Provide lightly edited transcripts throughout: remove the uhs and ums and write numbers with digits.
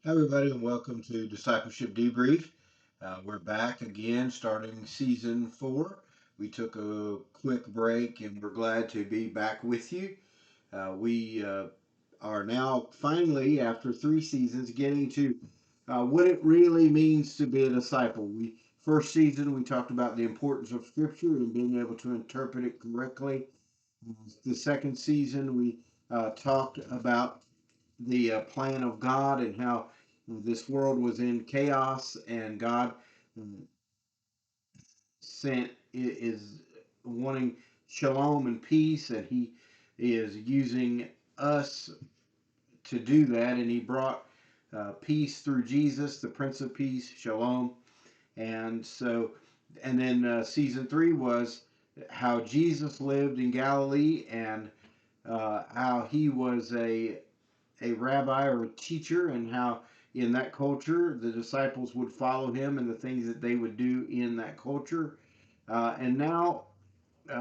Hi, everybody, and welcome to Discipleship Debrief. We're back again, starting season 4. We took a quick break, and we're glad to be back with you. We are now finally, after 3 seasons, getting to what it really means to be a disciple. First season, we talked about the importance of Scripture and being able to interpret it correctly. The second season, we talked about the plan of God and how this world was in chaos, and God sent is wanting shalom and peace, and He is using us to do that, and He brought peace through Jesus, the Prince of Peace, shalom. And so, and then season 3 was how Jesus lived in Galilee, and how he was a rabbi or a teacher, and how in that culture the disciples would follow him and the things that they would do in that culture. And now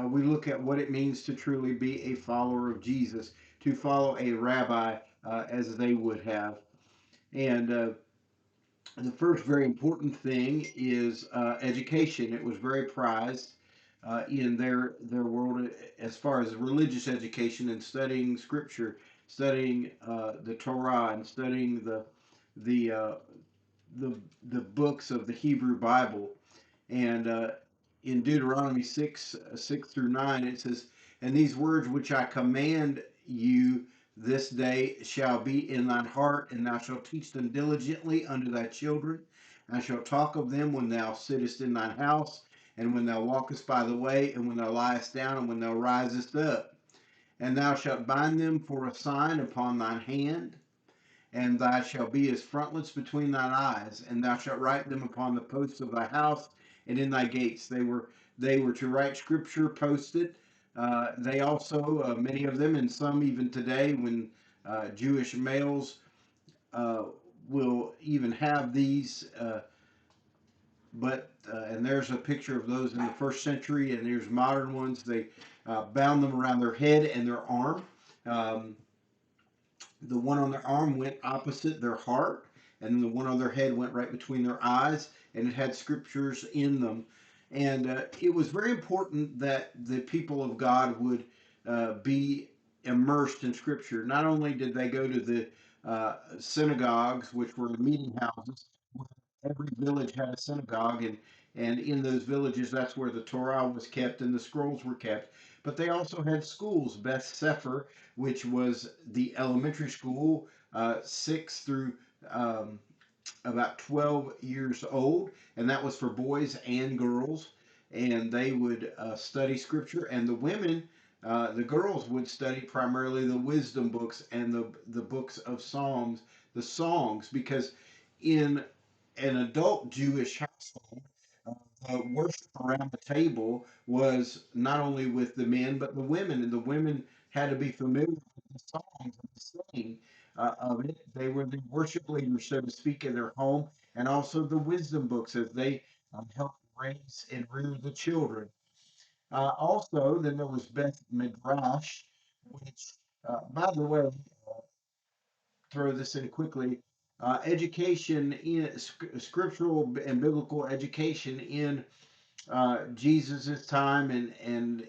we look at what it means to truly be a follower of Jesus, to follow a rabbi as they would have. And the first very important thing is education. It was very prized in their world as far as religious education and studying Scripture, studying the Torah, and studying the uh, the the books of the Hebrew Bible. And in Deuteronomy 6 through 9, it says, "And these words which I command you this day shall be in thine heart, and thou shalt teach them diligently unto thy children. And I shall talk of them when thou sittest in thine house, and when thou walkest by the way, and when thou liest down, and when thou risest up. And thou shalt bind them for a sign upon thine hand, and thou shalt be as frontlets between thine eyes, and thou shalt write them upon the posts of thy house and in thy gates." They were to write scripture posted. They also, many of them, and some even today, when Jewish males uh, will even have these. But and there's a picture of those in the first century, and there's modern ones. They bound them around their head and their arm. Um, the one on their arm went opposite their heart, and then the one on their head went right between their eyes, and it had scriptures in them. And it was very important that the people of God would be immersed in Scripture. Not only did they go to the synagogues, which were the meeting houses, every village had a synagogue, and in those villages, that's where the Torah was kept and the scrolls were kept. But they also had schools, Beth Sefer, which was the elementary school, 6 through um, about 12 years old, and that was for boys and girls. And they would study scripture, and the women, the girls, would study primarily the wisdom books and the books of Psalms, the songs, because in an adult Jewish household, uh, the worship around the table was not only with the men but the women, and the women had to be familiar with the songs and the singing of it. They were the worship leaders, so to speak, in their home, and also the wisdom books as they helped raise and rear the children. Also, then there was Beth Midrash, which, by the way, throw this in quickly. Education in scriptural and biblical education in Jesus's time and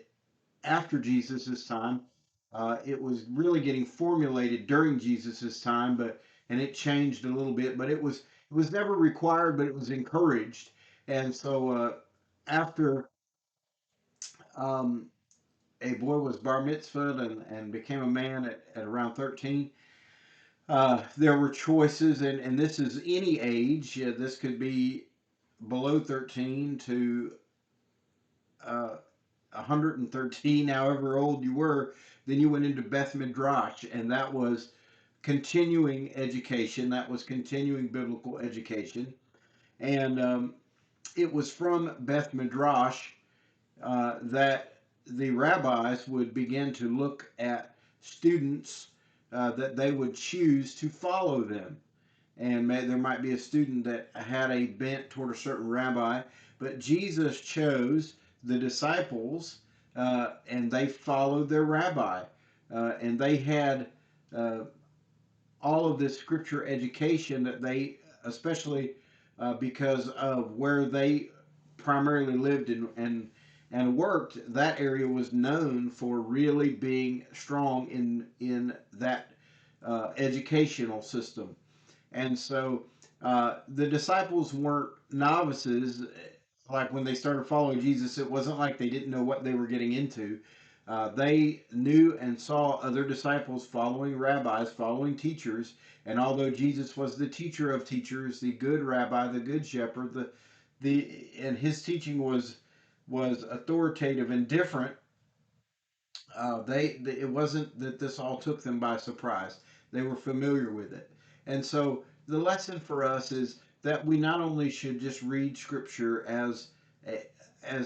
after Jesus's time. It was really getting formulated during Jesus's time, but and it changed a little bit, but it was never required, but it was encouraged. And so after um, a boy was bar mitzvahed and became a man at around 13, there were choices, and this is any age. This could be below 13 to uh, 113, however old you were. Then you went into Beth Midrash, and that was continuing education. That was continuing biblical education. And it was from Beth Midrash that the rabbis would begin to look at students that they would choose to follow them. And there might be a student that had a bent toward a certain rabbi, but Jesus chose the disciples, and they followed their rabbi, and they had uh, all of this scripture education that they, especially because of where they primarily lived and worked, that area was known for really being strong in that educational system. And so the disciples weren't novices. Like when they started following Jesus, it wasn't like they didn't know what they were getting into. They knew and saw other disciples following rabbis, following teachers. And although Jesus was the teacher of teachers, the good rabbi, the good shepherd, and his teaching was authoritative and different, it wasn't that this all took them by surprise. They were familiar with it. And so the lesson for us is that we not only should just read scripture as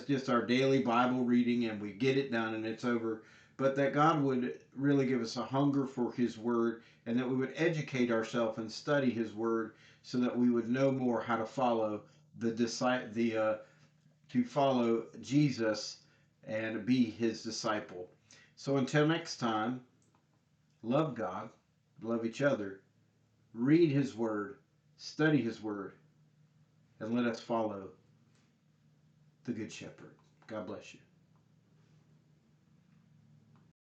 just our daily Bible reading and we get it done and it's over, but that God would really give us a hunger for his word, and that we would educate ourselves and study his word so that we would know more how to follow the to follow Jesus and be his disciple. So until next time, love God, love each other, read his word, study his word, and let us follow the good shepherd. God bless you.